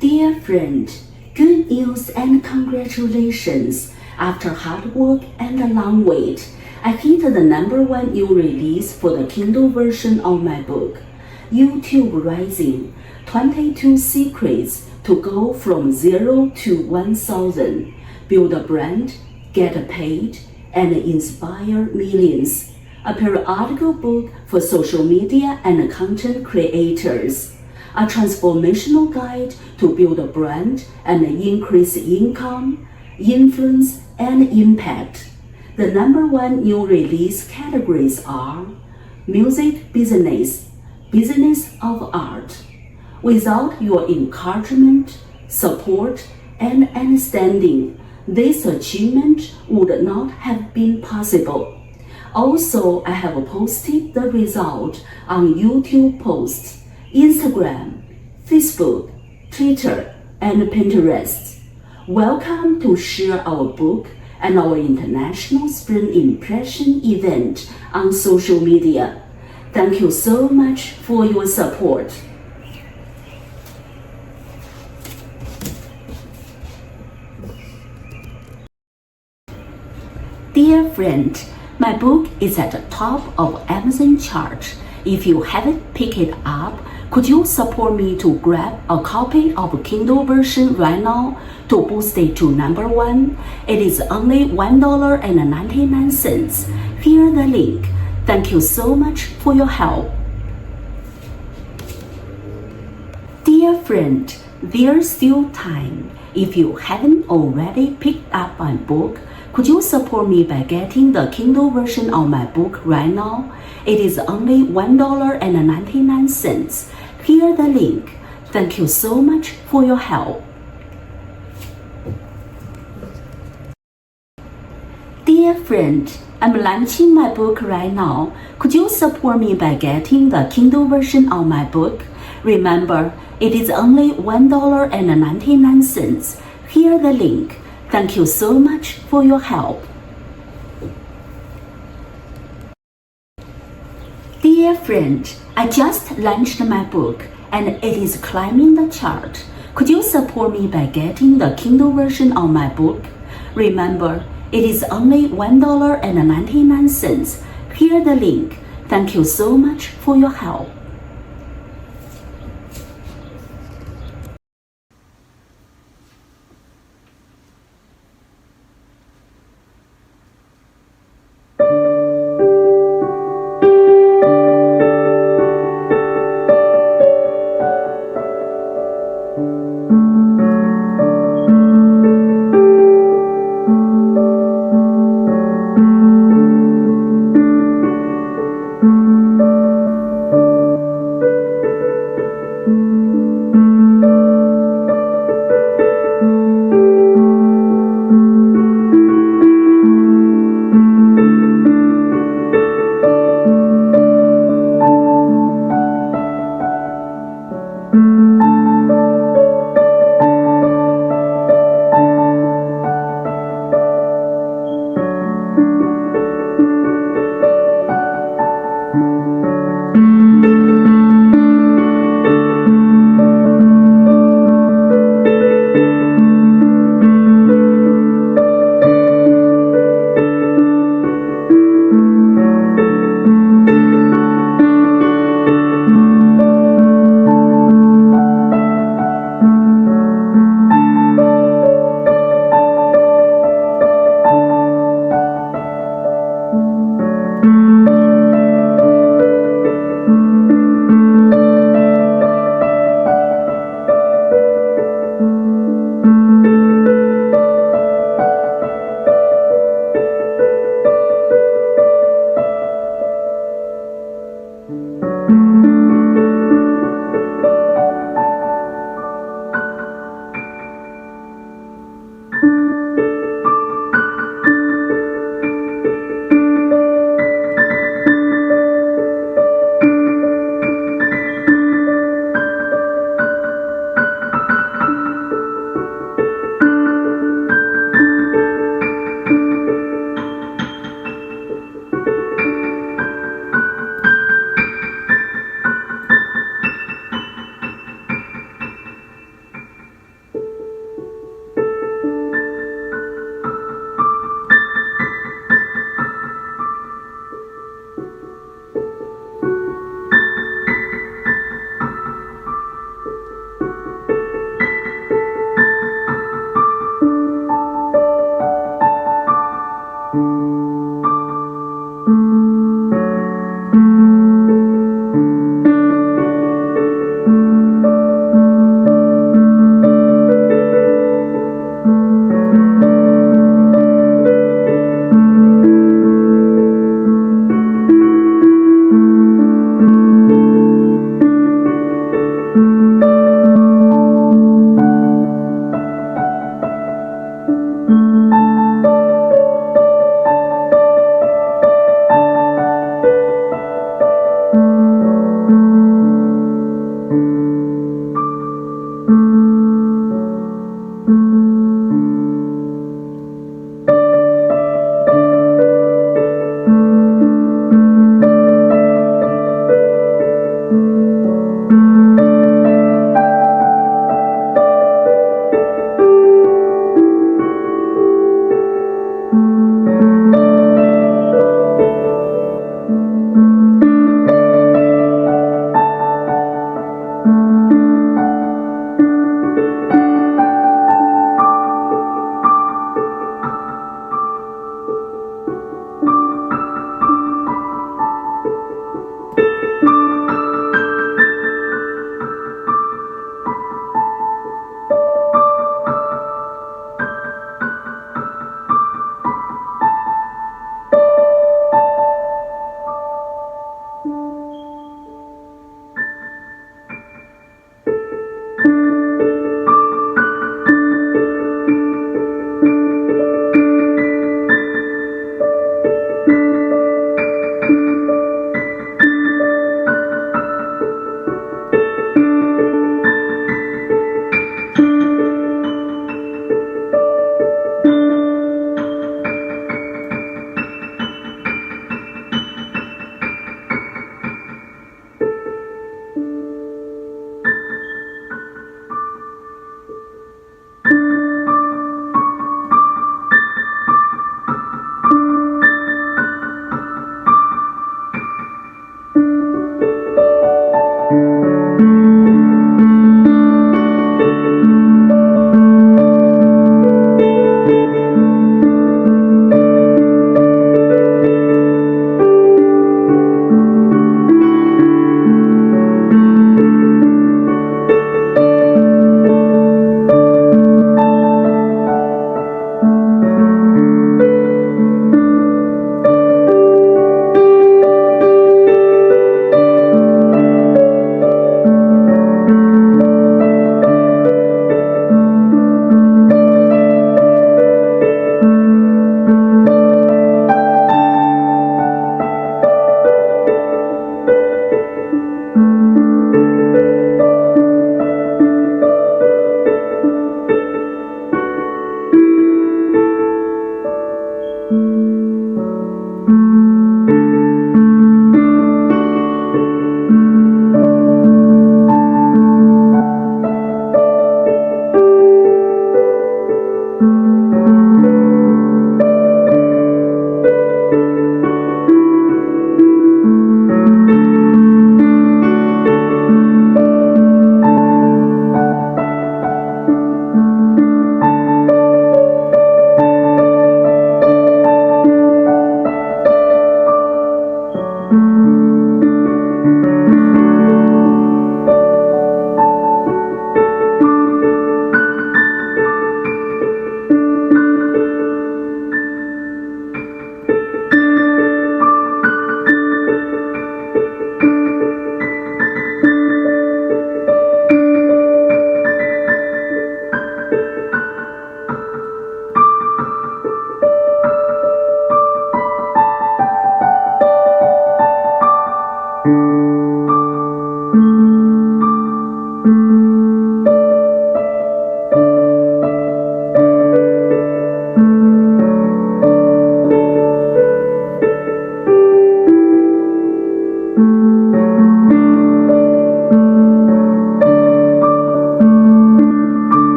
Dear friend, good news and congratulations. After hard work and a long wait, I hit the #1 new release for the Kindle version of my book, YouTube Rising, 22 Secrets to Go from 0 to 1000, Build a Brand, Get Paid, and Inspire Millions. A periodical book for social media and content creators. A transformational guide to build a brand and increase income, influence, and impact. The #1 new release categories are music business, business of art. Without your encouragement, support, and understanding, this achievement would not have been possible. Also, I have posted the result on YouTube posts, Instagram, Facebook, Twitter, and Pinterest. Welcome to share our book and our International Spring Impression event on social media. Thank you so much for your support. Dear friend, my book is at the top of Amazon chart. If you haven't picked it up, could you support me to grab a copy of Kindle version right now to boost it to #1? It is only $1.99. Here the link. Thank you so much for your help. Dear friend, there's still time. If you haven't already picked up my book, could you support me by getting the Kindle version of my book right now? It is only $1.99. Here the link. Thank you so much for your help. Dear friend, I'm launching my book right now. Could you support me by getting the Kindle version of my book? Remember, it is only $1.99. Here the link. Thank you so much for your help. Dear friend, I just launched my book and it is climbing the chart. Could you support me by getting the Kindle version of my book? Remember, it is only $1.99. Here the link. Thank you so much for your help.